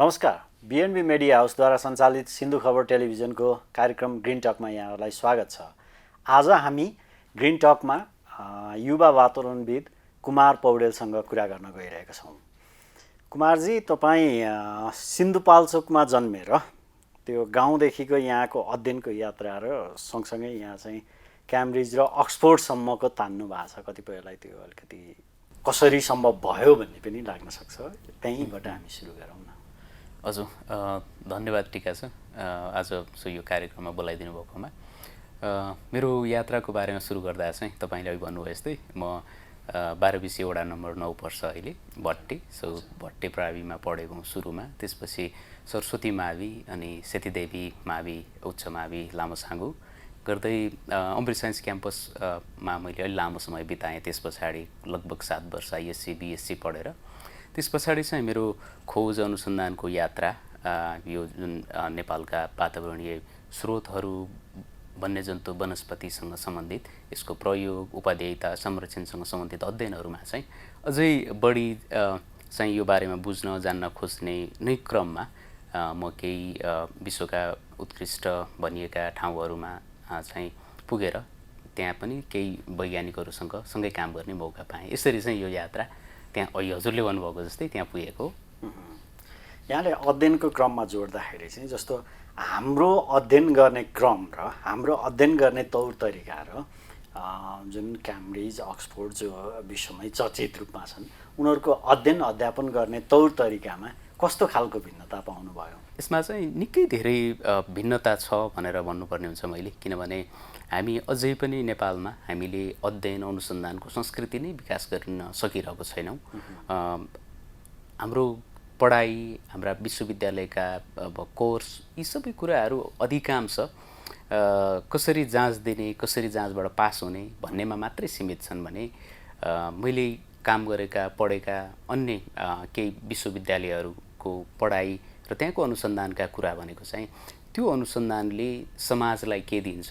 नमस्कार, BNB media हाउसद्वारा सञ्चालित सिन्धु खबर टेलिभिजनको कार्यक्रम ग्रिन टकमा यहाँहरूलाई स्वागत छ। आज हामी ग्रिन टकमा युवा वातावरणविद कुमार पौडेलसँग कुरा गर्न गइरहेका छौँ। कुमारजी, तपाईँ सिन्धुपाल्चोकमा जन्मेर त्यो गाउँदेखिको यहाँको अध्ययनको यात्रा र सँगसँगै यहाँ चाहिँ क्याम्ब्रिज र अक्सफोर्डसम्मको तान्नु भएको छ। कतिपयलाई त्यो अलिकति कसरी सम्भव भयो भन्ने पनि लाग्न सक्छ। त्यहीँबाट हामी सुरु गरौँ न। हजुर, धन्यवाद टिका छ आज यो कार्यक्रममा बोलाइदिनु भएकोमा। मेरो यात्राको बारेमा सुरु गर्दा चाहिँ तपाईँले अघि भन्नुभयो जस्तै म 12 वडा नम्बर 9 पर्छ अहिले भट्टी। भट्टी प्राविमा पढेको हुँ सुरुमा, त्यसपछि सरस्वती मावि अनि सेतीदेवी मावि उच्च मावि लामोछाङ्गु गर्दै अमृत साइन्स क्याम्पसमा मैले अलि लामो समय बिताएँ। त्यस पछाडि लगभग 7 वर्ष आइएससी बिएससी पढेर त्यस पछाडि चाहिँ मेरो खोज अनुसन्धानको यात्रा यो जुन नेपालका वातावरणीय स्रोतहरू, वन्यजन्तु वनस्पतिसँग सम्बन्धित यसको प्रयोग, उपादेयता, संरक्षणसँग सम्बन्धित अध्ययनहरूमा चाहिँ अझै बढी चाहिँ यो बारेमा बुझ्न जान्न खोज्ने नै क्रममा म केही विश्वका उत्कृष्ट भनिएका ठाउँहरूमा चाहिँ पुगेर त्यहाँ पनि केही वैज्ञानिकहरूसँग सँगै काम गर्ने मौका पाएँ। यसरी चाहिँ यो यात्रा त्यहाँ अहिले हजुरले भन्नुभएको जस्तै त्यहाँ पुगेको। यहाँले अध्ययनको क्रममा जोड्दाखेरि चाहिँ जस्तो हाम्रो अध्ययन गर्ने क्रम र हाम्रो अध्ययन गर्ने तौर तरिका र जुन क्याम्ब्रिज अक्सफोर्ड जो विश्वमै चर्चित रूपमा छन् उनीहरूको अध्ययन अध्यापन गर्ने तौर तरिकामा कस्तो खालको भिन्नता पाउनुभयो? यसमा चाहिँ निकै धेरै भिन्नता छ भनेर भन्नुपर्ने हुन्छ मैले, किनभने हामी अझै पनि नेपालमा हामीले अध्ययन अनुसन्धानको संस्कृति नै विकास गर्न सकिरहेको छैनौँ। हाम्रो पढाइ, हाम्रा विश्वविद्यालयका अब कोर्स, यी सबै कुराहरू अधिकांश कसरी जाँच दिने, कसरी जाँचबाट पास हुने भन्नेमा मात्रै सीमित छन् भने मैले काम गरेका पढेका अन्य केही विश्वविद्यालयहरूको पढाइ र त्यहाँको अनुसन्धानका कुरा भनेको चाहिँ त्यो अनुसन्धानले समाजलाई के दिन्छ,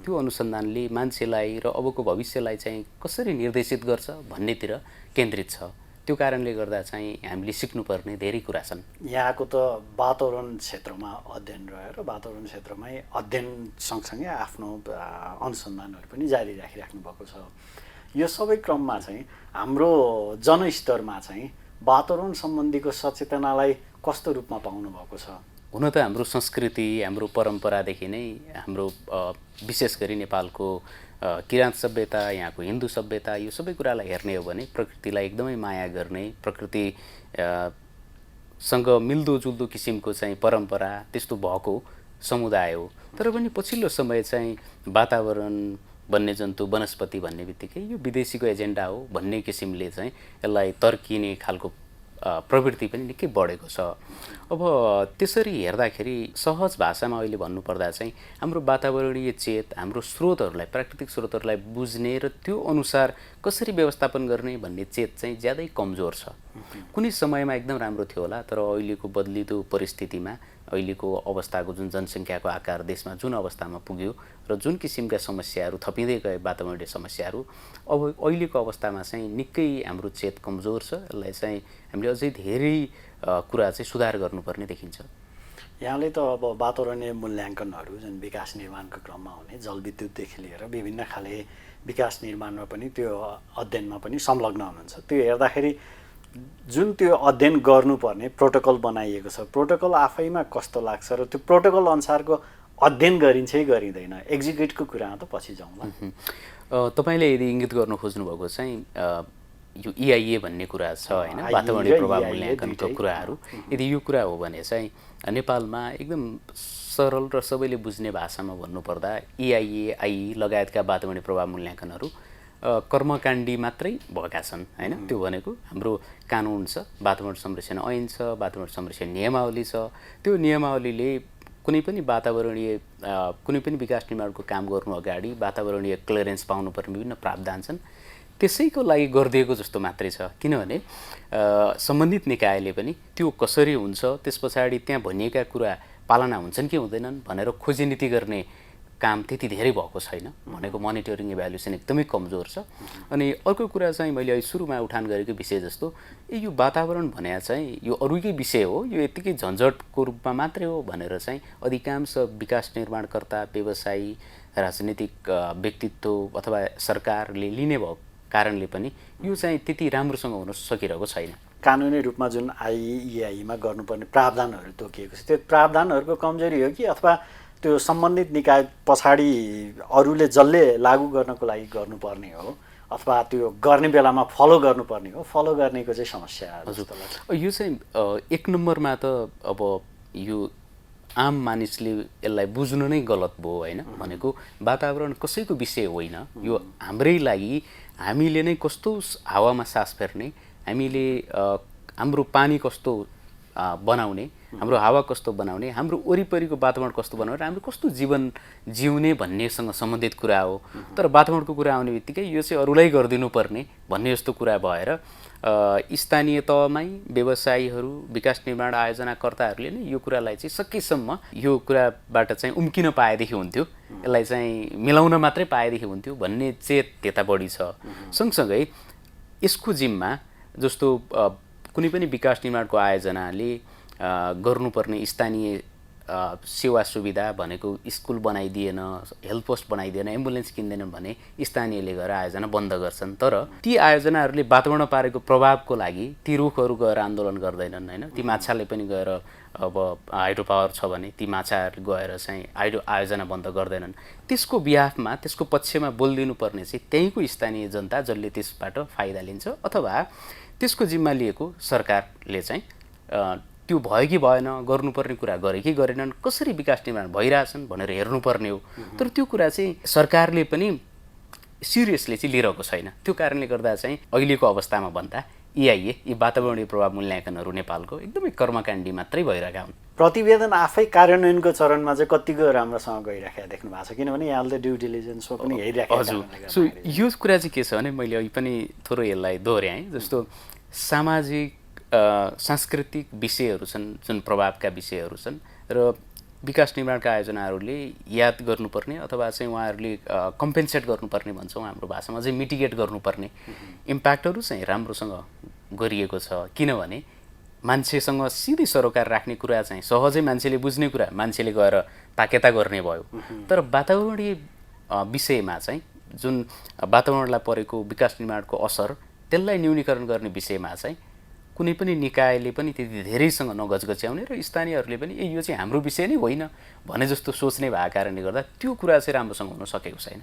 त्यो अनुसन्धानले मान्छेलाई र अबको भविष्यलाई चाहिँ कसरी निर्देशित गर्छ भन्नेतिर केन्द्रित छ। त्यो कारणले गर्दा चाहिँ हामीले सिक्नुपर्ने धेरै कुरा छन्। यहाँको त वातावरण क्षेत्रमा अध्ययन रहेर वातावरण क्षेत्रमै अध्ययन सँगसँगै आफ्नो अनुसन्धानहरू पनि जारी राखिराख्नु भएको छ। यो सबै क्रममा चाहिँ हाम्रो जनस्तरमा चाहिँ वातावरण सम्बन्धीको सचेतनालाई कस्तो रूपमा पाउनु भएको छ? हुन त हाम्रो संस्कृति, हाम्रो परम्परादेखि नै हाम्रो विशेष गरी नेपालको किराँत सभ्यता, यहाँको हिन्दू सभ्यता, यो सबै कुरालाई हेर्ने हो भने प्रकृतिलाई एकदमै माया गर्ने, प्रकृतिसँग मिल्दोजुल्दो किसिमको चाहिँ परम्परा त्यस्तो भएको समुदाय हो। तर पनि पछिल्लो समय चाहिँ वातावरण, वन्यजन्तु, वनस्पति भन्ने बित्तिकै यो विदेशीको एजेन्डा हो भन्ने किसिमले चाहिँ यसलाई तर्किने खालको प्रवृत्ति पनि निकै बढेको छ। अब त्यसरी हेर्दाखेरि सहज भाषामा अहिले भन्नुपर्दा चाहिँ हाम्रो वातावरणीय चेत, हाम्रो स्रोतहरूलाई, प्राकृतिक स्रोतहरूलाई बुझ्ने र त्यो अनुसार कसरी व्यवस्थापन गर्ने भन्ने चेत चाहिँ ज्यादै कमजोर छ। कुनै समयमा एकदम राम्रो थियो होला, तर अहिलेको बदलिदो परिस्थितिमा, अहिलेको अवस्थाको जुन जनसङ्ख्याको आकार देशमा जुन अवस्थामा पुग्यो र जुन किसिमका समस्याहरू थपिँदै गए वातावरणीय समस्याहरू, अब अहिलेको अवस्थामा चाहिँ निकै हाम्रो चेत कमजोर छ। यसलाई चाहिँ हामीले अझै धेरै कुरा चाहिँ सुधार गर्नुपर्ने देखिन्छ। यहाँले त अब वातावरणीय मूल्याङ्कनहरू जुन विकास निर्माणको क्रममा हुने जलविद्युतदेखि लिएर विभिन्न खाले विकास निर्माणमा पनि त्यो अध्ययनमा पनि संलग्न हुनुहुन्छ। त्यो हेर्दाखेरि जुन त्यो अध्ययन गर्नुपर्ने प्रोटोकल बनाइएको छ, प्रोटोकल आफैमा कस्तो लाग्छ र त्यो प्रोटोकल अनुसारको अध्ययन गरिन्छ कि गरिँदैन, एक्जिक्युटको कुरामा त पछि जाउँला। तपाईँले यदि इङ्गित गर्नु खोज्नुभएको चाहिँ यो EIA भन्ने कुरा छ होइन, वातावरणीय प्रभाव मूल्याङ्कनको कुराहरू, यदि यो कुरा हो भने चाहिँ नेपालमा एकदम सरल र सबैले बुझ्ने भाषामा भन्नुपर्दा EIA, IE लगायतका वातावरणीय प्रभाव मूल्याङ्कनहरू कर्मकाण्डी मात्रै भएका छन् होइन। त्यो भनेको हाम्रो कानुन छ, वातावरण संरक्षण ऐन छ, वातावरण संरक्षण नियमावली छ। त्यो नियमावलीले कुनै पनि वातावरणीय कुनै पनि विकास निर्माणको काम गर्नु अगाडि वातावरणीय क्लियरेन्स पाउनुपर्ने विभिन्न प्रावधान छन्, त्यसैको लागि गरिदिएको जस्तो मात्रै छ। किनभने सम्बन्धित निकायले पनि त्यो कसरी हुन्छ, त्यस पछाडि त्यहाँ भनिएका कुरा पालना हुन्छन् कि हुँदैनन् भनेर खोजी नीति गर्ने काम त्यति धेरै भएको छैन भनेको मोनिटरिङ इभ्यालुएसन एकदमै कमजोर छ। अनि अर्को कुरा चाहिँ मैले अहिले सुरुमा उठान गरेको विषय जस्तो यो वातावरण भने चाहिँ यो अरूकै विषय हो, यो यत्तिकै झन्झटको रूपमा मात्रै हो भनेर चाहिँ अधिकांश विकास निर्माणकर्ता, व्यवसायी, राजनीतिक व्यक्तित्व अथवा सरकारले लिने भएको कारणले पनि यो चाहिँ त्यति राम्रोसँग हुन सकिरहेको छैन। कानुनी रूपमा जुन आइइआईमा गर्नुपर्ने प्रावधानहरू तोकिएको छ त्यो प्रावधानहरूको कमजोरी हो कि अथवा त्यो सम्बन्धित निकाय पछाडि अरूले जसले लागू गर्नको लागि गर्नुपर्ने हो अथवा त्यो गर्ने बेलामा फलो गर्नुपर्ने हो, फलो गर्नेको चाहिँ समस्या जस्तो लाग्छ। यो चाहिँ एक नम्बरमा त अब यो आम मानिसले यसलाई बुझ्नु नै गलत भयो होइन। भनेको वातावरण कसैको विषय होइन, यो हाम्रै लागि हामीले नै कस्तो हावामा सास फेर्ने, हामीले हाम्रो पानी कस्तो बनाउने, हाम्रो हावा कस्तो बनाउने, हाम्रो वरिपरिको वातावरण कस्तो बनाउने, हाम्रो कस्तो जीवन जिउने भन्नेसँग सम्बन्धित कुरा हो। तर वातावरणको कुरा आउने बित्तिकै यो चाहिँ अरूलाई गरिदिनु पर्ने भन्ने जस्तो कुरा भएर स्थानीय तहमै व्यवसायीहरू, विकास निर्माण आयोजनाकर्ताहरूले नै यो कुरालाई चाहिँ सकेसम्म यो कुराबाट चाहिँ उम्किन पाएदेखि हुन्थ्यो, यसलाई चाहिँ मिलाउन मात्रै पाएदेखि हुन्थ्यो भन्ने चेत त्यता बढी छ। सँगसँगै यसको जिम्मा जस्तो कुनै पनि विकास निर्माणको आयोजनाले गर्नुपर्ने स्थानीय सेवा सुविधा भनेको स्कुल बनाइदिएन, हेल्थ पोस्ट बनाइदिएन, एम्बुलेन्स किन्दैनन् भने स्थानीयले गएर आयोजना बन्द गर्छन्। तर ती आयोजनाहरूले वातावरण पारेको प्रभावको लागि ती रुखहरू गएर आन्दोलन गर्दैनन् होइन। ती माछाले पनि गएर अब हाइड्रो पावर छ भने ती माछाहरू गएर चाहिँ हाइड्रो आयोजना बन्द गर्दैनन्। त्यसको बिहाफमा, त्यसको पक्षमा बोलिदिनु पर्ने चाहिँ त्यहीँको स्थानीय जनता जसले त्यसबाट फाइदा लिन्छ अथवा त्यसको जिम्मा लिएको सरकारले चाहिँ त्यो भयो कि भएन, गर्नुपर्ने कुरा गरे कि गरेनन्, कसरी विकास निर्माण भइरहेछन् भनेर हेर्नुपर्ने हो। तर त्यो कुरा चाहिँ सरकारले पनि सिरियसली चाहिँ लिइरहेको छैन। त्यो कारणले गर्दा चाहिँ अहिलेको अवस्थामा भन्दा EIA यी वातावरणीय प्रभाव मूल्याङ्कनहरू नेपालको एकदमै कर्मकाण्डी मात्रै भइरहेका हुन्। प्रतिवेदन आफै कार्यान्वयनको चरणमा चाहिँ कतिको राम्रोसँग गइराखेको देख्नु भएको छ, किनभने यहाँले ड्यु डिलिजेन्समा पनि हेरिराखेको। हजुर, सो यो कुरा चाहिँ के छ भने मैले अहिले पनि थोरै यसलाई दोहोऱ्याएँ। जस्तो सामाजिक सांस्कृतिक विषयहरू छन् जुन प्रभावका विषयहरू छन् र विकास निर्माणका आयोजनाहरूले याद गर्नुपर्ने अथवा चाहिँ उहाँहरूले कम्पेन्सेट गर्नुपर्ने भन्छौँ हाम्रो भाषामा, चाहिँ मिटिगेट गर्नुपर्ने इम्प्याक्टहरू चाहिँ राम्रोसँग गरिएको छ। किनभने मान्छेसँग सिधै सरोकार राख्ने कुरा चाहिँ सहजै मान्छेले बुझ्ने कुरा मान्छेले गएर ताकेता गर्ने भयो। तर वातावरणीय विषयमा चाहिँ जुन वातावरणलाई परेको विकास निर्माणको असर त्यसलाई न्यूनीकरण गर्ने विषयमा चाहिँ कुनै पनि निकायले पनि त्यति धेरैसँग नगजगच्याउने र स्थानीयहरूले पनि यो चाहिँ हाम्रो विषय नै होइन भने जस्तो सोच्ने भएको कारणले गर्दा त्यो कुरा चाहिँ राम्रोसँग हुन सकेको छैन।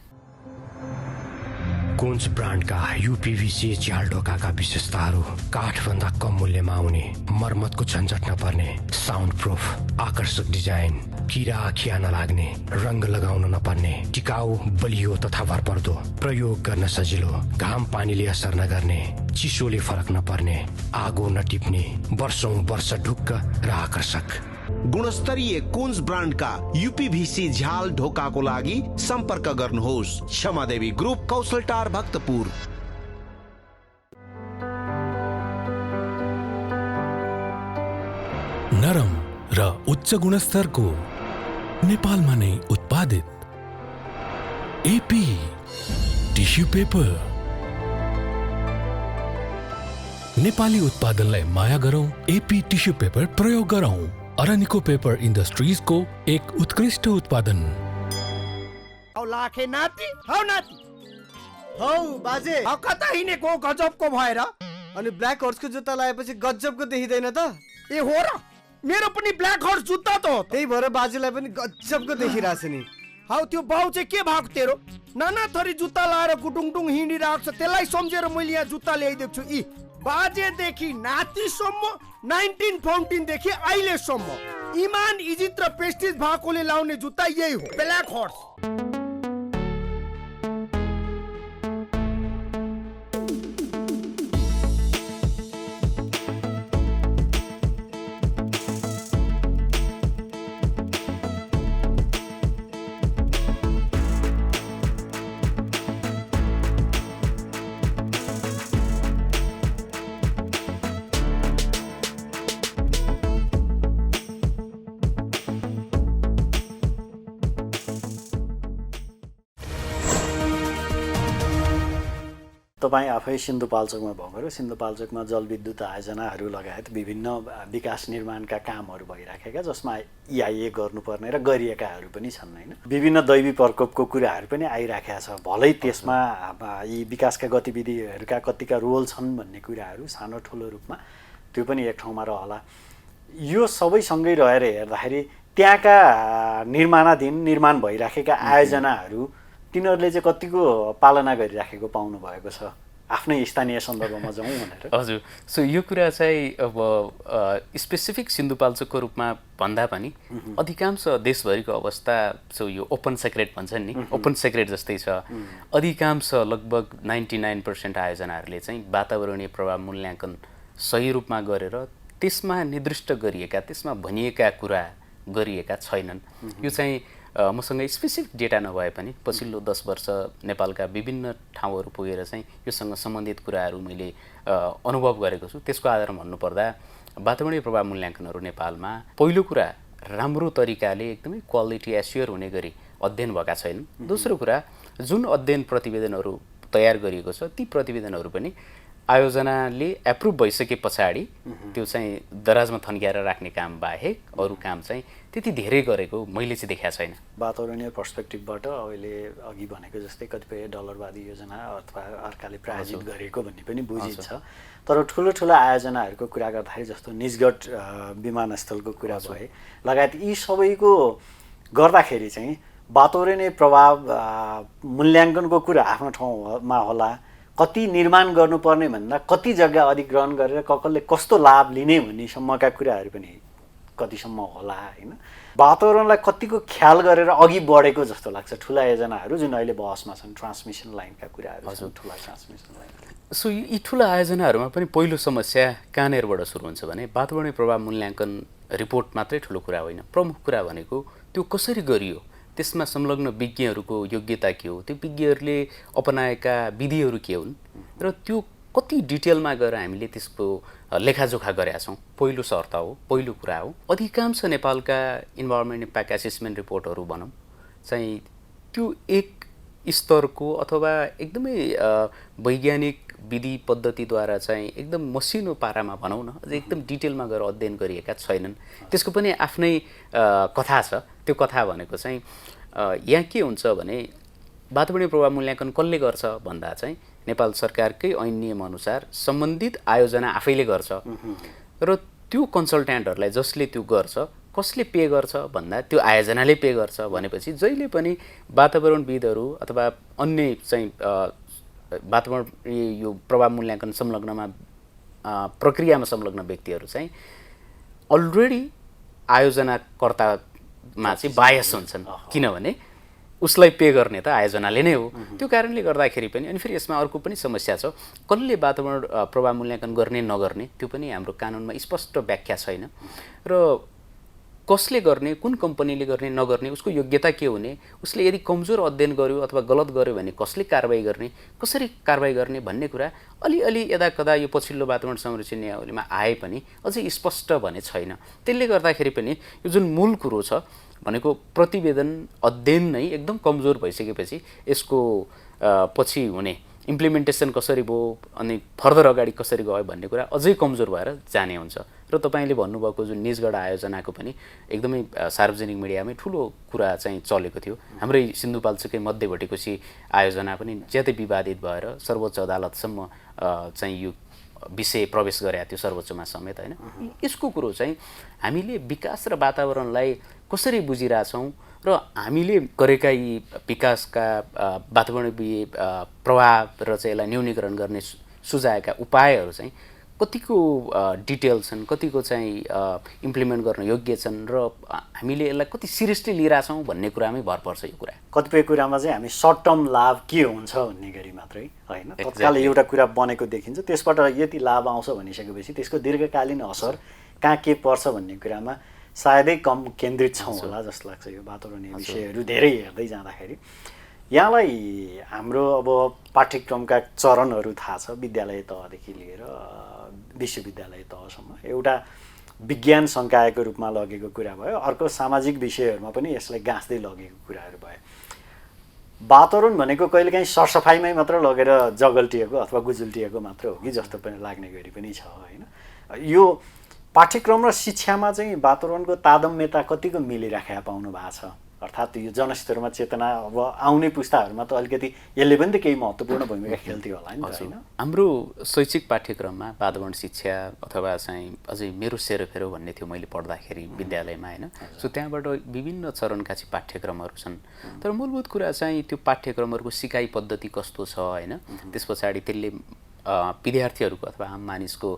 कुन्च ब्रान्डका UPVC झ्याल ढोकाका विशेषताहरू काठभन्दा कम मूल्यमा आउने, मर्मतको झन्झट नपर्ने, साउन्ड प्रुफ, आकर्षक डिजाइन, किरा खिया नलाग्ने, रङ्ग लगाउन नपर्ने, टिकाउ, बलियो तथा भरपर्दो, प्रयोग गर्न सजिलो, घाम पानीले असर नगर्ने, चिसोले फरक नपर्ने, आगो नटिप्ने, वर्षौं वर्ष ढुक्क र आकर्षक। गुणस्तरीय कुन्ज ब्रान्डका UPVC झ्याल ढोकाको लागि सम्पर्क गर्नुहोस्। क्षमादेवी ग्रुप, कौशलटार, भक्तपुर। नरम र उच्च गुणस्तरको नेपालमा नै उत्पादित AP टिस्यु पेपर। नेपाली उत्पादनलाई माया गरौँ, AP टिस्यु पेपर प्रयोग गरौँ। अरनिको पेपर इन्डस्ट्रिजको एक उत्कृष्ट उत्पादन। औ लाखे नाति, हौ नाति, हौ बाजे, कता हिँडेको गजबको भएर? अनि ब्ल्याक हर्सको जुत्ता लगाएपछि गजबको देखिँदैन त? ए हो र, मेरो पनि ब्ल्याक हर्स जुत्ता त हो। त्यही भएर बाजेलाई पनि गजबको देखिरहेछ नि। हौ त्यो बाउ चाहिँ के भएको तेरो? नाना थरी जुत्ता लाएर गुटुङटुङ हिँडिरहेको छ, त्यसलाई सम्झेर मैले यहाँ जुत्ता ल्याइदिएको छु। यी बाजेदेखि नातिसम्म, 1914 देखि अहिलेसम्म इमान, इज्जत र प्रेस्टिज भएकोले लाउने जुत्ता यही हो, ब्ल्याक हर्स। तपाईँ आफै सिन्धुपाल्चोकमा भएको र सिन्धुपाल्चोकमा जलविद्युत आयोजनाहरू लगायत विभिन्न विकास निर्माणका कामहरू भइराखेका जसमा EIA गर्नुपर्ने र गरिएकाहरू पनि छन् होइन। विभिन्न दैवी प्रकोपको कुराहरू पनि आइराखेका छ। भलै त्यसमा यी विकासका गतिविधिहरूका कतिका रोल छन् भन्ने कुराहरू सानो ठुलो रूपमा त्यो पनि एक ठाउँमा रहला। यो सबैसँगै रहेर हेर्दाखेरि त्यहाँका निर्माण भइराखेका आयोजनाहरू तिनीहरूले चाहिँ कतिको पालना गरिराखेको पाउनु भएको छ आफ्नै स्थानीय सन्दर्भमा जाउँ भनेर। हजुर, सो यो कुरा चाहिँ अब स्पेसिफिक सिन्धुपाल्चोकको रूपमा भन्दा पनि अधिकांश देशभरिको अवस्था सो यो ओपन सेक्रेट भन्छन् नि, ओपन सेक्रेट जस्तै छ। अधिकांश लगभग 99% आयोजनाहरूले चाहिँ वातावरणीय प्रभाव मूल्याङ्कन सही रूपमा गरेर त्यसमा निर्दिष्ट गरिएका, त्यसमा भनिएका कुरा गरिएका छैनन्। यो चाहिँ मसँग स्पेसिफिक डेटा नभए पनि पछिल्लो 10 वर्ष नेपालका विभिन्न ठाउँहरू पुगेर चाहिँ योसँग सम्बन्धित कुराहरू मैले अनुभव गरेको छु। त्यसको आधारमा भन्नुपर्दा वातावरणीय प्रभाव मूल्याङ्कनहरू नेपालमा पहिलो कुरा राम्रो तरिकाले एकदमै क्वालिटी एस्योर हुने गरी अध्ययन भएका छैनन्। दोस्रो कुरा जुन अध्ययन प्रतिवेदनहरू तयार गरिएको छ ती प्रतिवेदनहरू पनि आयोजनाले एप्रुभ भइसके पछाडि त्यो चाहिँ दराजमा थन्क्याएर राख्ने काम बाहेक अरू काम चाहिँ त्यति धेरै गरेको मैले चाहिँ देखाएको छैन। वातावरणीय पर्सपेक्टिभबाट अहिले अघि भनेको जस्तै कतिपय डलरवादी योजना अथवा अर्काले प्रायोजित गरेको भन्ने पनि बुझिन्छ। तर ठुलो ठुलो आयोजनाहरूको कुरा गर्दाखेरि जस्तो निजगढ विमानस्थलको कुरा भए लगायत यी सबैको गर्दाखेरि चाहिँ वातावरणीय प्रभाव मूल्याङ्कनको कुरा आफ्नो ठाउँमा होला, कति निर्माण गर्नुपर्ने भन्दा कति जग्गा अधिग्रहण गरेर कसले कस्तो लाभ लिने भन्नेसम्मका कुराहरू पनि कतिसम्म होला होइन। वातावरणलाई कतिको ख्याल गरेर अघि बढेको जस्तो लाग्छ ठुला योजनाहरू जुन अहिले बहसमा छन्। ट्रान्समिसन लाइनका कुराहरू छन्, ठुला ट्रान्समिसन लाइन। सो यी ठुला आयोजनाहरूमा पनि पहिलो समस्या कहाँनिरबाट सुरु हुन्छ भने वातावरणीय प्रभाव मूल्याङ्कन रिपोर्ट मात्रै ठुलो कुरा होइन। प्रमुख कुरा भनेको त्यो कसरी गरियो, त्यसमा संलग्न विज्ञहरूको योग्यता के हो, त्यो विज्ञहरूले अपनाएका विधिहरू के हुन् र त्यो कति डिटेलमा गएर हामीले त्यसको लेखाजोखा गरेका छौँ। पहिलो शर्त हो, पहिलो कुरा हो। अधिकांश नेपालका इन्भाइरोमेन्ट इम्प्याक्ट एसेसमेन्ट रिपोर्टहरू भनौँ चाहिँ त्यो एक स्तरको अथवा एकदमै वैज्ञानिक विधि पद्धतिद्वारा चाहिँ एकदम मसिनो पारामा भनौँ न, अझै एकदम डिटेलमा गएर अध्ययन गरिएका छैनन्। त्यसको पनि आफ्नै कथा छ। त्यो कथा भनेको चाहिँ यहाँ के हुन्छ भने वातावरणीय प्रभाव मूल्याङ्कन कसले गर्छ भन्दा चाहिँ नेपाल सरकारकै ऐन नियम अनुसार सम्बन्धित आयोजना आफैले गर्छ र त्यो कन्सल्ट्यान्टहरूलाई जसले त्यो गर्छ कसले पे गर्छ भन्दा त्यो आयोजनाले पे गर्छ भनेपछि जहिले पनि वातावरणविदहरू अथवा अन्य चाहिँ वातावरण यो प्रभाव मूल्याङ्कन संलग्नमा प्रक्रियामा संलग्न व्यक्तिहरू चाहिँ अलरेडी आयोजनाकर्तामा चाहिँ बायस हुन्छन्, किनभने उसलाई पे गर्ने त आयोजनाले नै हो। त्यो कारणले गर्दाखेरि पनि अनि फेरि यसमा अर्को पनि समस्या छ, कसले वातावरण प्रभाव मूल्याङ्कन गर्ने नगर्ने त्यो पनि हाम्रो कानुनमा स्पष्ट व्याख्या छैन र कसले गर्ने, कुन कम्पनीले गर्ने नगर्ने, उसको योग्यता के हुने, उसले यदि कमजोर अध्ययन गर्यो अथवा गलत गर्यो भने कसले कारबाही गर्ने, कसरी कारबाही गर्ने भन्ने कुरा अलिअलि यदा कदा यो पछिल्लो वातावरण संरक्षण नियमावलीमा आए पनि अझै स्पष्ट भने छैन। त्यसले गर्दाखेरि पनि यो जुन मूल कुरो छ भनेको प्रतिवेदन अध्ययन नै एकदम कमजोर भइसकेपछि यसको पछि हुने इम्प्लिमेन्टेसन कसरी भयो अनि फर्दर अगाडि कसरी गयो भन्ने कुरा अझै कमजोर भएर जाने हुन्छ। र तपाईँले भन्नुभएको जुन निजगढ आयोजनाको पनि एकदमै सार्वजनिक मिडियामै ठुलो कुरा चाहिँ चलेको थियो। हाम्रै सिन्धुपाल्चोकै मध्यभटेकोसी आयोजना पनि ज्यादै विवादित भएर सर्वोच्च अदालतसम्म चाहिँ यो विषय प्रवेश गरेका थियो, सर्वोच्चमा समेत होइन। यसको कुरो चाहिँ हामीले विकास र वातावरणलाई कसरी बुझिरहेछौँ र हामीले गरेका यी विकासका वातावरणीय प्रभाव र चाहिँ यसलाई न्यूनीकरण गर्ने सुझाएका उपायहरू चाहिँ कतिको डिटेल छन्, कतिको चाहिँ इम्प्लिमेन्ट गर्न योग्य छन् र हामीले यसलाई कति सिरियसली लिइरहेछौँ भन्ने कुरामै भर पर्छ। यो कुरा कतिपय कुरामा चाहिँ हामी सर्ट टर्म लाभ के हुन्छ भन्ने गरी मात्रै होइन, तत्काल एउटा कुरा बनेको देखिन्छ, त्यसबाट यति लाभ आउँछ भनिसकेपछि त्यसको दीर्घकालीन असर कहाँ के पर्छ भन्ने कुरामा सायदै कम केन्द्रित छौँ होला जस्तो लाग्छ। यो वातावरणीय विषयहरू धेरै हेर्दै जाँदाखेरि यहाँलाई हाम्रो अब पाठ्यक्रमका चरणहरू थाहा छ, विद्यालय तहदेखि लिएर विश्वविद्यालय तहसम्म एउटा विज्ञान संकायको रूपमा लगेको कुरा भयो, अर्को सामाजिक विषयहरूमा पनि यसलाई गाँच्दै लगेको कुराहरू भयो। वातावरण भनेको कहिलेकाहीँ सरसफाइमै मात्र लगेर जगल्टिएको अथवा गुजुल्टिएको मात्र हो कि जस्तो पनि लाग्ने गरी पनि छ होइन। यो पाठ्यक्रम र शिक्षामा चाहिँ वातावरणको तादम्यता कतिको मिलिराखेका पाउनु भएको छ? अर्थात् यो जनस्तरमा चेतना अब आउने पुस्ताहरूमा त अलिकति यसले पनि त केही महत्त्वपूर्ण भूमिका खेल्थ्यो होला नि त होइन? हाम्रो शैक्षिक पाठ्यक्रममा वातावरण शिक्षा अथवा चाहिँ अझै मेरो सेरोफेरो भन्ने थियो मैले पढ्दाखेरि विद्यालयमा होइन। सो त्यहाँबाट विभिन्न चरणका चाहिँ पाठ्यक्रमहरू छन्, तर मूलभूत कुरा चाहिँ त्यो पाठ्यक्रमहरूको सिकाइ पद्धति कस्तो छ होइन, त्यस पछाडि त्यसले विद्यार्थीहरूको अथवा आम मानिसको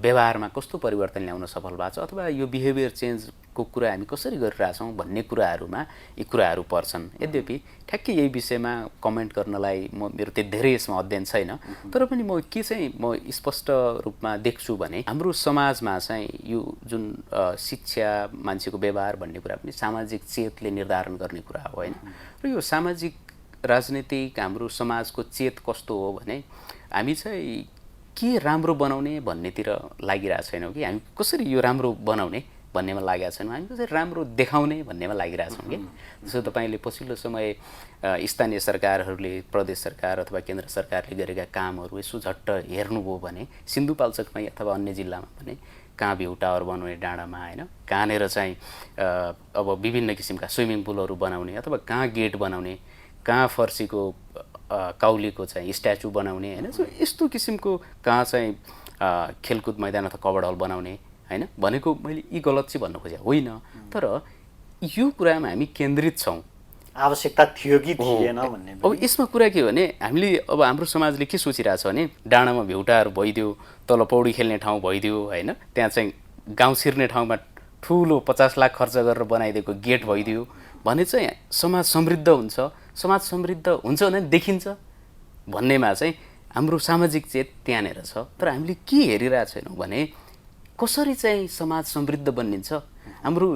व्यवहारमा कस्तो परिवर्तन ल्याउन सफल भएको छ अथवा यो बिहेभियर चेन्जको कुरा हामी कसरी गरिरहेछौँ भन्ने कुराहरूमा यी कुराहरू पर्छन्। यद्यपि ठ्याक्कै यही विषयमा कमेन्ट गर्नलाई मेरो त्यति धेरै यसमा अध्ययन छैन, तर पनि म के चाहिँ म स्पष्ट रूपमा देख्छु भने हाम्रो समाजमा चाहिँ यो जुन शिक्षा मान्छेको व्यवहार भन्ने कुरा पनि सामाजिक चेतले निर्धारण गर्ने कुरा हो होइन। र यो सामाजिक राजनीतिक हाम्रो समाजको चेत कस्तो हो भने हामी चाहिँ के राम्रो बनाउने भन्नेतिर लागिरहेको छैनौँ कि हामी कसरी यो राम्रो बनाउने भन्नेमा लागेका छैनौँ, हामी कसरी राम्रो देखाउने भन्नेमा लागिरहेछौँ कि। जस्तो तपाईँले पछिल्लो समय स्थानीय सरकारहरूले प्रदेश सरकार अथवा केन्द्र सरकारले गरेका कामहरू यसो झट्ट हेर्नुभयो भने सिन्धुपाल्चोकमै अथवा अन्य जिल्लामा भने कहाँ भ्यू टावर बनाउने डाँडामा होइन, कहाँनिर चाहिँ अब विभिन्न किसिमका स्विमिङ पुलहरू बनाउने अथवा कहाँ गेट बनाउने, कहाँ फर्सीको काउलीको चाहिँ स्ट्याचु बनाउने होइन। सो यस्तो किसिमको कहाँ चाहिँ खेलकुद मैदान अथवा कभर हल बनाउने होइन भनेको मैले यी गलत चाहिँ भन्नु खोजेँ होइन, तर यो कुरामा हामी केन्द्रित छौँ। आवश्यकता थियो कि थिएन भन्ने। अब यसमा कुरा के हो भने हामीले अब हाम्रो समाजले के सोचिरहेछ भने डाँडामा भ्युटाहरू भइदियो, तल पौडी खेल्ने ठाउँ भइदियो होइन, त्यहाँ चाहिँ गाउँ छिर्ने ठाउँमा ठुलो 50 लाख खर्च गरेर बनाइदिएको गेट भइदियो भने चाहिँ समाज समृद्ध हुन्छ, समाज समृद्ध हुन्छ भने देखिन्छ भन्नेमा चाहिँ हाम्रो सामाजिक चेत त्यहाँनिर छ। तर हामीले के हेरिरहेको छैनौँ भने कसरी चाहिँ समाज समृद्ध बनिन्छ, हाम्रो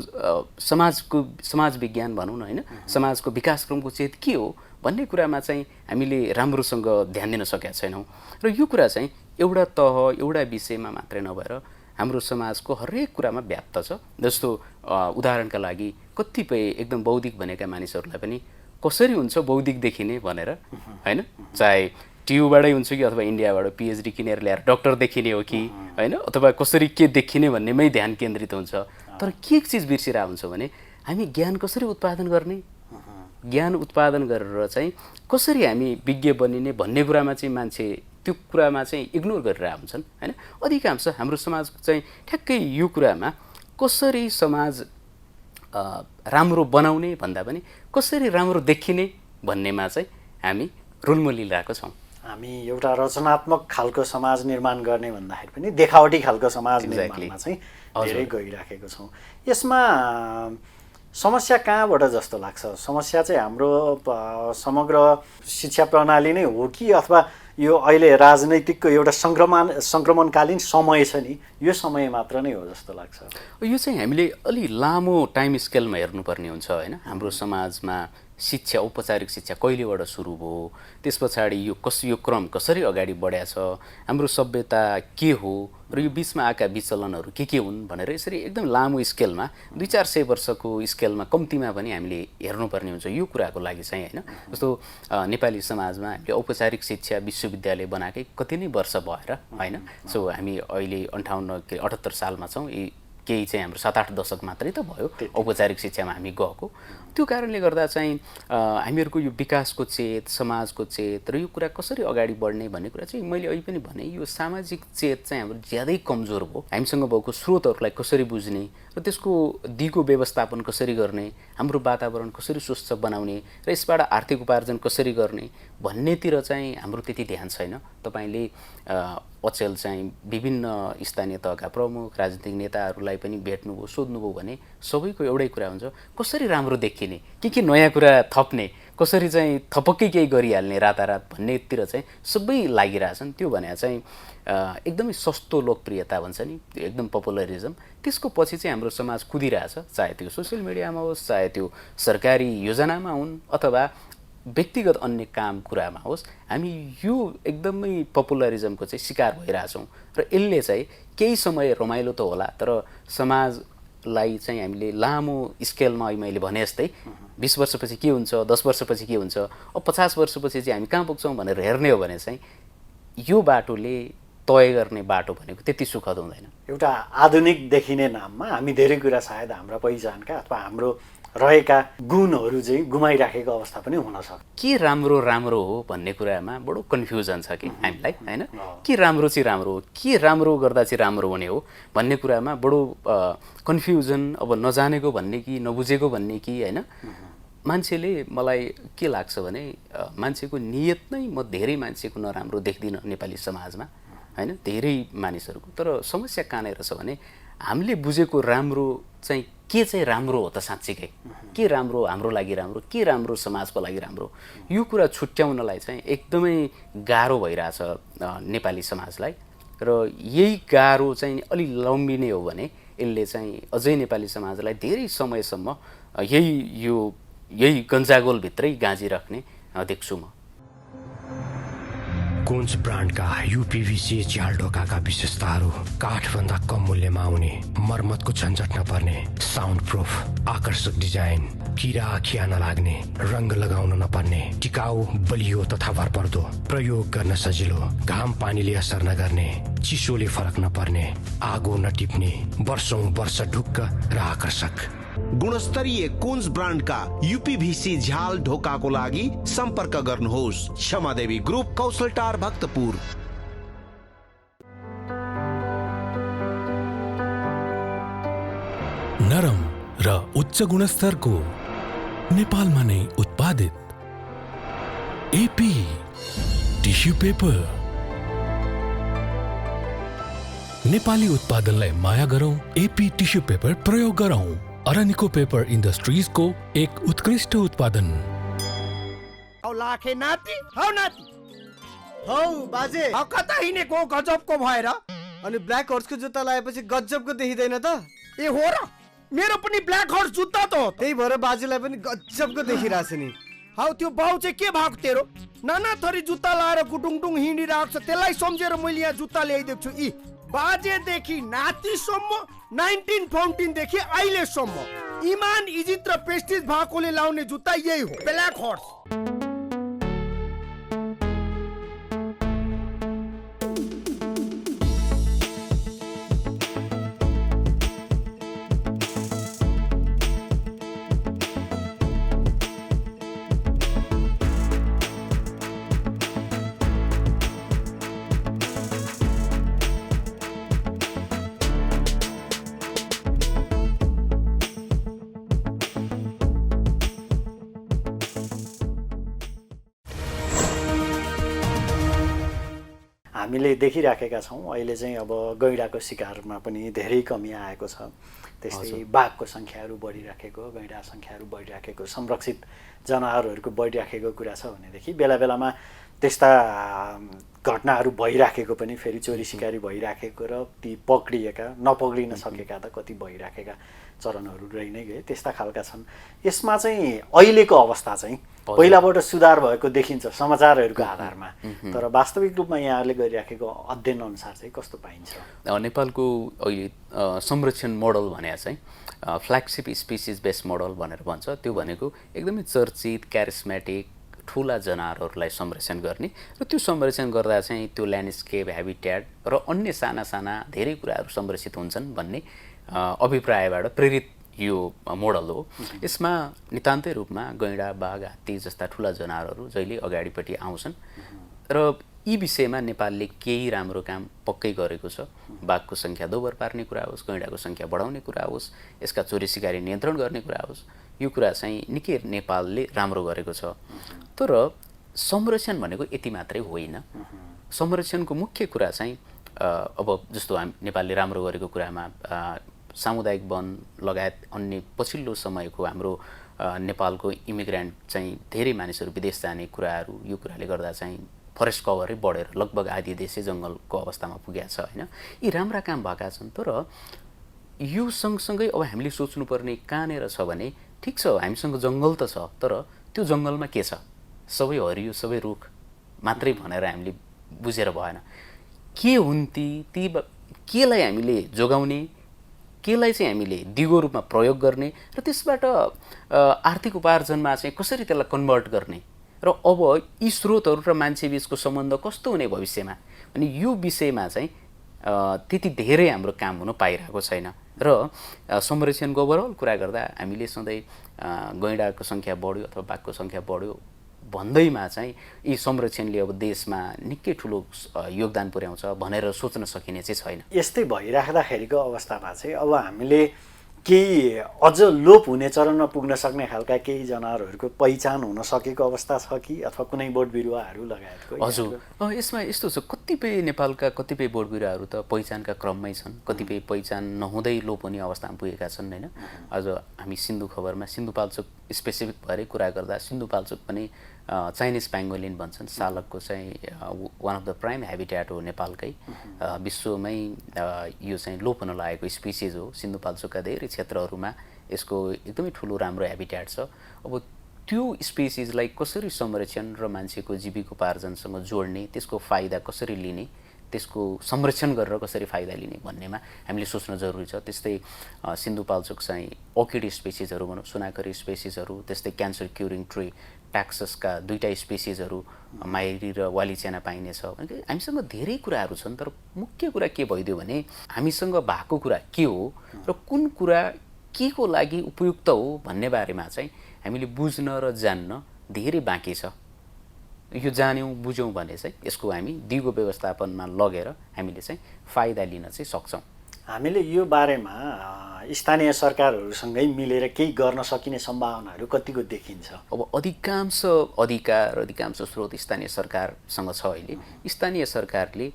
समाज विज्ञान भनौँ न होइन, समाजको विकासक्रमको चेत के हो भन्ने कुरामा चाहिँ हामीले राम्रोसँग ध्यान दिन सकेका छैनौँ। र यो कुरा चाहिँ एउटा तह एउटा विषयमा मात्रै नभएर हाम्रो समाजको हरेक कुरामा व्याप्त छ। जस्तो उदाहरणका लागि कतिपय एकदम बौद्धिक भनेका मानिसहरूलाई पनि कसरी हुन्छ बौद्धिक देखिने भनेर होइन, चाहे टियुबाटै हुन्छ कि अथवा इन्डियाबाट पिएचडी किनेर ल्याएर डक्टर देखिने हो कि होइन, अथवा कसरी के देखिने भन्नेमै ध्यान केन्द्रित हुन्छ। तर के चिज बिर्सिरहेको हुन्छ भने हामी ज्ञान कसरी उत्पादन गर्ने, ज्ञान उत्पादन गरेर चाहिँ कसरी हामी विज्ञ बनिने भन्ने कुरामा चाहिँ मान्छे त्यो कुरामा चाहिँ इग्नोर गरिरहेको हुन्छन् होइन। अधिकांश हाम्रो समाज चाहिँ ठ्याक्कै यो कुरामा कसरी समाज राम्रो बनाउने भन्दा पनि कसरी राम्रो देखिने भन्नेमा चाहिँ हामी रुलमुलिरहेको छौँ। हामी एउटा रचनात्मक खालको समाज निर्माण गर्ने भन्दाखेरि पनि देखावटी खालको समाज निर्माणमा चाहिँ धेरै गइराखेको छौँ। यसमा समस्या कहाँबाट जस्तो लाग्छ? समस्या चाहिँ हाम्रो समग्र शिक्षा प्रणाली नै हो कि अथवा यो अहिले राजनैतिकको एउटा सङ्क्रमणकालीन समय छ नि, यो समय मात्र नै हो जस्तो लाग्छ? यो चाहिँ हामीले अलि लामो टाइम स्केलमा हेर्नुपर्ने हुन्छ होइन। हाम्रो समाजमा शिक्षा औपचारिक शिक्षा कहिलेबाट सुरु भयो, त्यस पछाडि यो क्रम कसरी अगाडि बढ्या छ, हाम्रो सभ्यता के हो र यो बिचमा आएका विचलनहरू के हुन् भनेर यसरी एकदम लामो स्केलमा 200-400 वर्षको स्केलमा कम्तीमा पनि हामीले हेर्नुपर्ने हुन्छ यो कुराको लागि चाहिँ होइन। जस्तो नेपाली समाजमा हामीले औपचारिक शिक्षा विश्वविद्यालय बनाएकै कति नै वर्ष भएर होइन। सो हामी अहिले 78 सालमा छौँ, केही चाहिँ हाम्रो 7-8 दशक मात्रै त भयो औपचारिक शिक्षामा हामी गएको। त्यो कारणले गर्दा चाहिँ हामीहरूको यो विकासको चेत, समाजको चेत र यो कुरा कसरी अगाडि बढ्ने भन्ने कुरा चाहिँ मैले अहिले पनि भने यो सामाजिक चेत चाहिँ हाम्रो ज्यादै कमजोर भयो। हामीसँग भएको स्रोतहरूलाई कसरी बुझ्ने र त्यसको दिगो व्यवस्थापन कसरी गर्ने, हाम्रो वातावरण कसरी स्वच्छ बनाउने र यसबाट आर्थिक उपार्जन कसरी गर्ने भन्नेतिर चाहिँ हाम्रो त्यति ध्यान छैन। तपाईँले अचेल चाहिँ विभिन्न स्थानीय तहका प्रमुख राजनीतिक नेताहरूलाई पनि भेट्नुभयो, सोध्नुभयो भने सबैको एउटै कुरा हुन्छ, कसरी राम्रो देखिने, के नयाँ कुरा थप्ने, कसरी चाहिँ थपक्कै केही गरिहाल्ने रातारात भन्नेतिर चाहिँ सबै लागिरहेछन्। त्यो भने चाहिँ एकदमै सस्तो लोकप्रियता भन्छ नि, एकदम पपुलरिजम, त्यसको पछि चाहिँ हाम्रो समाज कुदिरहेछ। चाहे त्यो सोसियल मिडियामा होस्, चाहे त्यो सरकारी योजनामा हुन् अथवा व्यक्तिगत अन्य काम कुरामा होस्, हामी यो एकदमै पपुलरिजमको चाहिँ शिकार भइरहेछौँ। र यसले चाहिँ केही समय रमाइलो त होला, तर समाज राम्रोलाई चाहिँ हामीले लामो स्केलमा अहिले मैले भने जस्तै 20 वर्षपछि के हुन्छ, 10 वर्षपछि के हुन्छ, अब 50 वर्षपछि चाहिँ हामी कहाँ पुग्छौँ भनेर हेर्ने हो भने चाहिँ यो बाटोले तय गर्ने बाटो भनेको त्यति सुखद हुँदैन। एउटा आधुनिक देखिने नाममा हामी धेरै कुरा सायद हाम्रा पहिचानका अथवा हाम्रो रहेका गुणहरू चाहिँ गुमाइराखेको अवस्था पनि हुनसक्छ। के राम्रो हो भन्ने कुरामा बडो कन्फ्युजन छ कि हामीलाई, होइन? के राम्रो चाहिँ राम्रो हो, के राम्रो गर्दा चाहिँ राम्रो हुने हो भन्ने कुरामा बडो कन्फ्युजन, अब नजानेको भन्ने कि नबुझेको भन्ने कि, होइन? मान्छेले मलाई के लाग्छ भने मान्छेको नियत नै म धेरै मान्छेको नराम्रो देख्दिनँ नेपाली समाजमा, होइन? धेरै मानिसहरूको। तर समस्या कहाँनिर छ भने हामीले बुझेको राम्रो चाहिँ के चाहिँ राम्रो हो त साँच्चीकै, के राम्रो हाम्रो लागि राम्रो, के राम्रो समाजको लागि राम्रो, यो कुरा छुट्याउनलाई चाहिँ एकदमै गाह्रो भइरहेछ नेपाली समाजलाई। र यही गाह्रो चाहिँ अलि लम्बिने हो भने यसले चाहिँ अझै नेपाली समाजलाई धेरै समयसम्म यही गन्जागोलभित्रै गाँजिराख्ने देख्छु म। कुन्स ब्रान्डका युपीभीसी झ्याल ढोकाका विशेषताहरू काठभन्दा कम मूल्यमा आउने, मर्मतको झन्झट नपर्ने, साउन्ड प्रुफ, आकर्षक डिजाइन, किरा आँखिया नलाग्ने, रङ्ग लगाउन नपर्ने, टिकाउ, बलियो तथा भरपर्दो, प्रयोग गर्न सजिलो, घाम पानीले असर नगर्ने, चिसोले फरक नपर्ने, आगो नटिप्ने, वर्षौं वर्ष ढुक्क र आकर्षक। गुणस्तरीय कुन्स ब्रान्डका यूपीभीसी झ्याल ढोकाको लागि सम्पर्क गर्नुहोस्। क्षमादेवी ग्रुप, कौशलटार, भक्तपुर। नरम र उच्च गुणस्तरको नेपालमा नै उत्पादित एपी टिस्यु पेपर। नेपाली उत्पादनलाई माया गरौँ, एपी टिस्यु पेपर प्रयोग गरौँ। अरानिको पेपर इन्डस्ट्रिजको एक उत्कृष्ट उत्पादन। औ लाखे नाति, हौ नाति, हौ बाजे, हौ कता हिँडेको गजबको भएर? अनि ब्ल्याक हर्सको जुत्ता लगाएपछि गजबको देखिँदैन त? ए हो र, मेरो पनि ब्ल्याक हर्स जुत्ता त हो। त्यही भएर बाजेलाई पनि गजबको देखिरहेछ नि। हौ त्यो बाउ चाहिँ के भएको तेरो? नाना थरी जुत्ता लाएर गुटुङटुङ हिँडिरहेको छ, त्यसलाई सम्झेर मैले यहाँ जुत्ता ल्याइदिएको छु। यी बाजेदेखि नातिसम्म, 19 फाउन्टेनदेखि अहिलेसम्म इमान, इज्जत र प्रेस्टिज भएकोले लाउने जुत्ता यही हो, ब्ल्याक हर्स। हामीले देखिराखेका छौँ अहिले चाहिँ अब गैँडाको शिकारमा पनि धेरै कमी आएको छ। त्यस्तै बाघको सङ्ख्याहरू बढिराखेको, गैँडा सङ्ख्याहरू बढिराखेको, संरक्षित जनावरहरूको बढिराखेको कुरा छ भनेदेखि बेला बेलामा त्यस्ता घटनाहरू भइराखेको पनि, फेरि चोरी सिकारी भइराखेको र ती पक्रिएका, नपक्रिन सकेका त कति भइराखेका चरणहरू रहि नै गए, त्यस्ता खालका छन्। यसमा चाहिँ अहिलेको अवस्था चाहिँ पहिलाबाट सुधार भएको देखिन्छ समाचारहरूको आधारमा, तर वास्तविक रूपमा यहाँहरूले गरिराखेको अध्ययन अनुसार चाहिँ कस्तो पाइन्छ? नेपालको अहिले संरक्षण मोडल भने चाहिँ फ्ल्यागसिप स्पिसिस बेस्ड मोडल भनेर भन्छ। त्यो भनेको एकदमै चर्चित, क्यारिस्मेटिक ठुला जनावरहरूलाई संरक्षण गर्ने र त्यो संरक्षण गर्दा चाहिँ त्यो ल्यान्डस्केप, ह्याबिट्याट र अन्य साना साना धेरै कुराहरू संरक्षित हुन्छन् भन्ने अभिप्रायबाट प्रेरित यो मोडल हो। यसमा नितान्तै रूपमा गैँडा, बाघ, हात्ती जस्ता ठुला जनावरहरू जहिले अगाडिपट्टि आउँछन् र यी विषयमा नेपालले केही राम्रो काम पक्कै गरेको छ। बाघको सङ्ख्या दोब्बर पार्ने कुरा होस्, गैँडाको सङ्ख्या बढाउने कुरा होस्, यसका चोरी सिकारी नियन्त्रण गर्ने कुरा होस्, यो कुरा चाहिँ निकै नेपालले राम्रो गरेको छ। तर संरक्षण भनेको यति मात्रै होइन। संरक्षणको मुख्य कुरा चाहिँ अब जस्तो नेपालले राम्रो गरेको कुरामा सामुदायिक वन लगायत अन्य पछिल्लो समयको हाम्रो नेपालको इमिग्रेन्ट चाहिँ धेरै मानिसहरू विदेश जाने कुराहरू, यो कुराले गर्दा चाहिँ फरेस्ट कभरै बढेर लगभग आधी देशै जङ्गलको अवस्थामा पुगेको छ, होइन? यी राम्रा काम भएका छन्। तर यो सँगसँगै अब हामीले सोच्नुपर्ने कहाँनिर छ भने, ठिक छ हामीसँग जङ्गल त छ, तर त्यो जङ्गलमा के छ? सबै हरियो, सबै रुख मात्रै भनेर हामीले बुझेर भएन। के हुन् ती केलाई हामीले जोगाउने, केलाई चाहिँ हामीले दिगो रूपमा प्रयोग गर्ने र त्यसबाट आर्थिक उपार्जनमा चाहिँ कसरी त्यसलाई कन्भर्ट गर्ने र अब यी स्रोतहरू र मान्छे बिचको सम्बन्ध कस्तो हुने भविष्यमा अनि यो विषयमा चाहिँ त्यति धेरै हाम्रो काम हुन पाइरहेको छैन र संरक्षणको ओभरअल कुरा गर्दा हामीले सधैँ गैँडाको सङ्ख्या बढ्यो अथवा बाघको सङ्ख्या बढ्यो भन्दैमा चाहिँ यी संरक्षणले अब देशमा निकै ठुलो योगदान पुर्याउँछ भनेर सोच्न सकिने चाहिँ छैन। यस्तै भइराख्दाखेरिको अवस्थामा चाहिँ अब हामीले केही अझ लोप हुने चरणमा पुग्न सक्ने खालका केही जनावरहरूको पहिचान हुन सकेको अवस्था छ कि अथवा कुनै बोट बिरुवाहरू लगायतको? हजुर, यसमा यस्तो छ, कतिपय नेपालका कतिपय बोट बिरुवाहरू त पहिचानका क्रममै छन्, कतिपय पहिचान नहुँदै लोप हुने अवस्थामा पुगेका छन् होइन। अझ हामी सिन्धु खबरमा सिन्धुपाल्चोक स्पेसिफिक भएरै कुरा गर्दा सिन्धुपाल्चोक पनि चाइनिज पेङ्गोलिन भन्छन्, सालकको चाहिँ one of the prime habitat हो नेपालकै, विश्वमै यो चाहिँ लोप हुन लागेको स्पिसिज हो। सिन्धुपाल्चोकका धेरै क्षेत्रहरूमा यसको एकदमै ठुलो राम्रो हेबिट्याट छ। अब त्यो स्पिसिजलाई कसरी संरक्षण र मान्छेको जीविकोपार्जनसँग जोड्ने, त्यसको फाइदा कसरी लिने, त्यसको संरक्षण गरेर कसरी फाइदा लिने भन्नेमा हामीले सोच्न जरुरी छ। त्यस्तै सिन्धुपाल्चोक चाहिँ अर्किड स्पेसिसहरू भनौँ, सुनाखरी स्पेसिसहरू, त्यस्तै क्यान्सर क्युरिङ ट्री ट्याक्ससका दुईटा स्पेसिसहरू माइरी र वालिच्याना पाइनेछ। हामीसँग धेरै कुराहरू छन्, तर मुख्य कुरा के भइदियो भने हामीसँग भएको कुरा के हो र कुन कुरा के को लागि उपयुक्त हो भन्ने बारेमा चाहिँ हामीले बुझ्न र जान्न धेरै बाँकी छ। यो जान्यौँ बुझौँ भने चाहिँ यसको हामी दिगो व्यवस्थापनमा लगेर हामीले चाहिँ फाइदा लिन चाहिँ सक्छौँ। हामीले यो बारेमा स्थानीय सरकारहरूसँगै मिलेर केही गर्न सकिने सम्भावनाहरू कतिको देखिन्छ? अब अधिकांश अधिकार, अधिकांश स्रोत स्थानीय सरकारसँग छ अहिले। स्थानीय सरकारले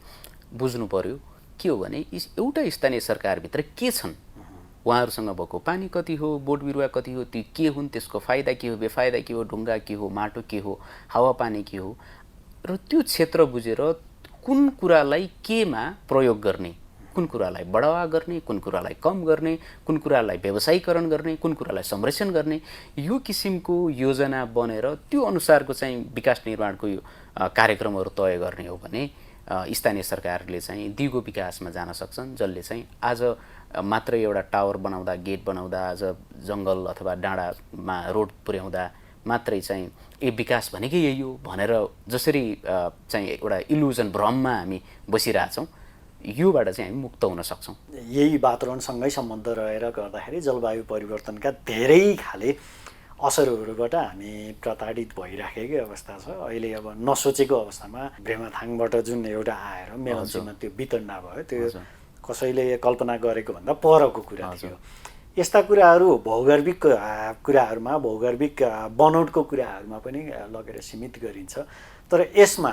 बुझ्नु पर्यो के हो भने एउटा स्थानीय सरकारभित्र के छन्, उहाँहरूसँग भएको पानी कति हो, बोट बिरुवा कति हो, ती के हुन्, त्यसको फाइदा के हो, बेफाइदा के हो, ढुङ्गा के हो, माटो के हो, हावापानी के हो, र त्यो क्षेत्र बुझेर कुन कुरालाई केमा प्रयोग गर्ने, कुन कुरालाई बढावा गर्ने, कुन कुरालाई कम गर्ने, कुन कुरालाई व्यवसायीकरण गर्ने, कुन कुरालाई संरक्षण गर्ने, यो किसिमको योजना बनेर त्यो अनुसारको चाहिँ विकास निर्माणको यो कार्यक्रमहरू तय गर्ने हो भने स्थानीय सरकारले चाहिँ दिगो विकासमा जान सक्छन्, जसले चाहिँ आज मात्र एउटा टावर बनाउँदा, गेट बनाउँदा, आज जङ्गल अथवा डाँडामा रोड पुर्याउँदा मात्रै चाहिँ ए विकास भनेकै यही हो भनेर जसरी चाहिँ एउटा इल्युजन भ्रममा हामी बसिरहेछौँ, योबाट चाहिँ हामी मुक्त हुन सक्छौँ। यही वातावरणसँगै सम्बन्ध रहेर गर्दाखेरि जलवायु परिवर्तनका धेरै खाले असरहरूबाट हामी प्रताडित भइराखेकै अवस्था छ। अहिले अब नसोचेको अवस्थामा ब्रेमाथाङबाट जुन एउटा आएर मेलम्चीमा त्यो वितरणा भयो, त्यो कसैले कल्पना गरेको भन्दा परको कुरा थियो। यस्ता कुराहरू भौगर्भिक कुराहरूमा, भौगर्भिक बनोटको कुराहरूमा पनि लगेर सीमित गरिन्छ। तर यसमा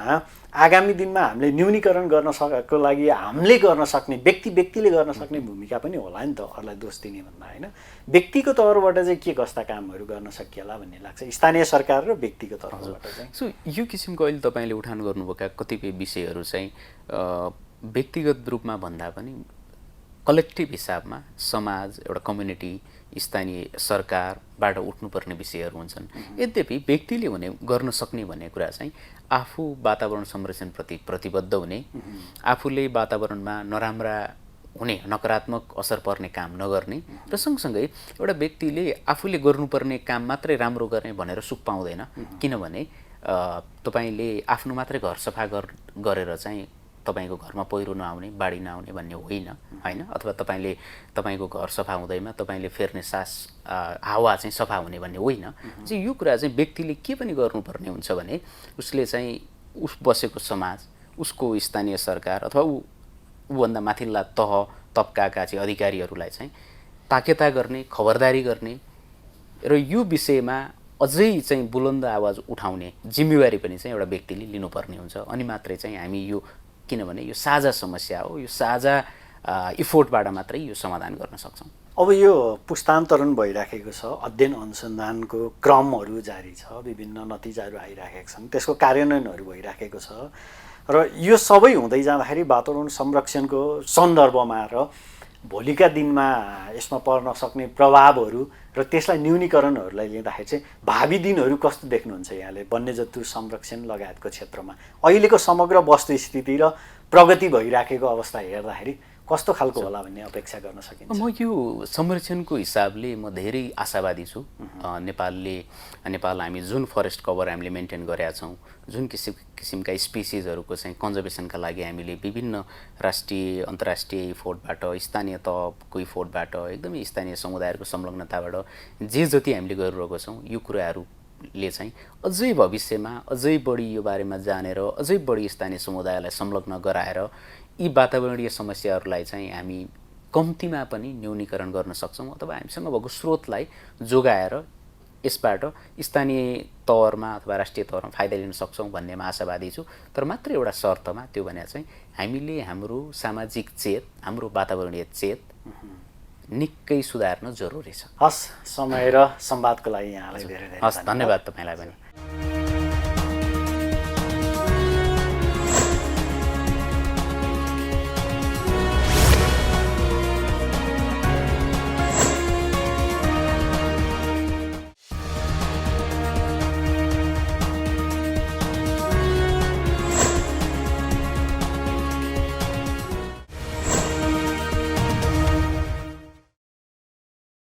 आगामी दिनमा हामीले न्यूनीकरण गर्न सकेको लागि हामीले गर्न सक्ने, व्यक्तिले गर्न सक्ने भूमिका पनि होला नि त, अरूलाई दोष दिने भन्दा होइन। व्यक्तिको तौरबाट चाहिँ के कस्ता कामहरू गर्न सकिएला भन्ने लाग्छ स्थानीय सरकार र व्यक्तिको तर्फबाट चाहिँ? सो यो किसिमको अहिले तपाईँले उठान गर्नुभएका कतिपय विषयहरू चाहिँ व्यक्तिगत रूपमा भन्दा पनि कलेक्टिभ हिसाबमा समाज, एउटा कम्युनिटी, स्थानीय सरकारबाट उठ्नुपर्ने विषयहरू हुन्छन्। यद्यपि व्यक्तिले गर्न सक्ने भन्ने कुरा चाहिँ आफू वातावरण संरक्षणप्रति प्रतिबद्ध हुने, आफूले वातावरणमा नराम्रा हुने, नकारात्मक असर पर्ने काम नगर्ने, र सँगसँगै एउटा व्यक्तिले आफूले गर्नुपर्ने काम मात्रै राम्रो गर्ने भनेर सुख पाउँदैन। किनभने तपाईँले आफ्नो मात्रै घर सफा गरेर चाहिँ तपाईँको घरमा पहिरो नआउने, बाढी नआउने भन्ने होइन होइन, अथवा तपाईँको घर सफा हुँदैमा तपाईँले फेर्ने सास हावा चाहिँ सफा हुने भन्ने होइन। चाहिँ यो कुरा चाहिँ व्यक्तिले के पनि गर्नुपर्ने हुन्छ भने उसले चाहिँ उस बसेको समाज, उसको स्थानीय सरकार अथवा ऊभन्दा माथिल्ला तबकाका चाहिँ अधिकारीहरूलाई चाहिँ ताकेता गर्ने, खबरदारी गर्ने र यो विषयमा अझै चाहिँ बुलन्द आवाज उठाउने जिम्मेवारी पनि चाहिँ एउटा व्यक्तिले लिनुपर्ने हुन्छ। अनि मात्रै चाहिँ हामी यो, किनभने यो साझा समस्या हो, यो साझा इफोर्टबाट मात्रै यो समाधान गर्न सक्छौँ। अब यो पुस्तान्तरण भइराखेको छ, अध्ययन अनुसन्धानको क्रमहरू जारी छ, विभिन्न नतिजाहरू आइराखेका छन्, त्यसको कार्यान्वयनहरू भइराखेको छ, र यो सबै हुँदै जाँदाखेरि वातावरण संरक्षणको सन्दर्भमा र भोलिका दिनमा यसमा पर्न सक्ने प्रभावहरू र त्यसलाई न्यूनीकरणहरूलाई लिँदाखेरि चाहिँ भावी दिनहरू कस्तो देख्नुहुन्छ यहाँले वन्यजन्तु संरक्षण लगायतको क्षेत्रमा? अहिलेको समग्र वस्तुस्थिति र प्रगति भइराखेको अवस्था हेर्दाखेरि कस्तो खालको होला भन्ने अपेक्षा गर्न सकिन्छ? म यो संरक्षणको हिसाबले म धेरै आशावादी छु। नेपाल हामी जुन फरेस्ट कभर हामीले मेन्टेन गरेका छौँ, जुन किसिमका स्पिसिजहरूको चाहिँ कन्जर्भेसनका लागि हामीले विभिन्न राष्ट्रिय अन्तर्राष्ट्रिय इफोर्टबाट, स्थानीय तहको इफोर्टबाट, एकदमै स्थानीय समुदायहरूको संलग्नताबाट जे जति हामीले गरिरहेको छौँ, यो कुराहरूले चाहिँ अझै भविष्यमा अझै बढी यो बारेमा जानेर अझै बढी स्थानीय समुदायलाई संलग्न गराएर यी वातावरणीय समस्याहरूलाई चाहिँ हामी कम्तीमा पनि न्यूनीकरण गर्न सक्छौँ अथवा हामीसँग भएको स्रोतलाई जोगाएर यसबाट स्थानीय तवरमा अथवा राष्ट्रिय तवरमा फाइदा लिन सक्छौँ भन्नेमा आशावादी छु। तर मात्र एउटा शर्तमा, त्यो भने चाहिँ हामीले हाम्रो सामाजिक चेत, हाम्रो वातावरणीय चेत निकै सुधार्न जरुरी छ। हस्, समय र संवादको लागि यहाँलाई धेरै धेरै हस्, धन्यवाद तपाईँलाई पनि।